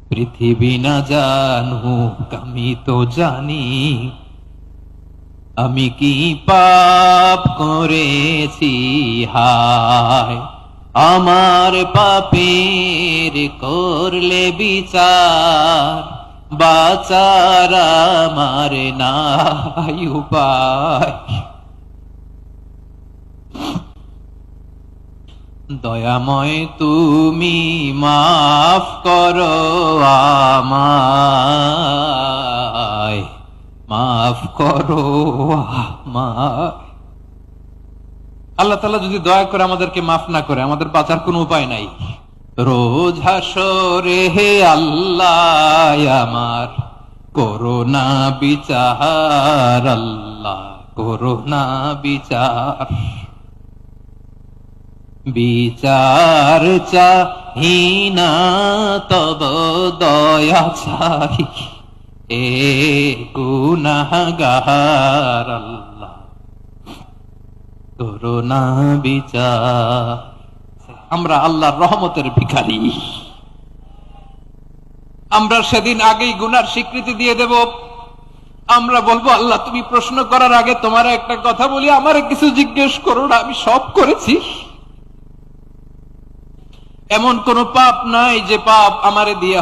পৃথিবী না জানুক আমি তো জানি, আমি কি পাপ করেছি হায়। আমার পাপের করলে বিচার, বাঁচার আমার নাই উপায়। দয়াময় তুমি মাফ করো আমায়, মাফ করো আমায়। আল্লাহ তাআলা যদি দয়া করে আমাদেরকে মাফ না করে, আমাদের বাঁচার কোনো উপায় নাই। রোজ হাসরে হে আল্লাহ আমার করোনা বিচার, আল্লাহ করোনা বিচার। বিচার চাহি না তব দয়া চাই, এ গুনাহগার আল্লাহ করোনা বিচার। আমরা আল্লাহর রহমতের ভিখারি। আমরা সেদিন আগেই গুনার স্বীকৃতি দিয়ে দেব। আমরা বলবো, আল্লাহ তুমি প্রশ্ন করার আগে তোমার একটা কথা বলি, আমারে কিছু জিজ্ঞেস করো না, আমি সব করেছি। এমন কোন পাপ নাই যে পাপ আমারে দিয়ে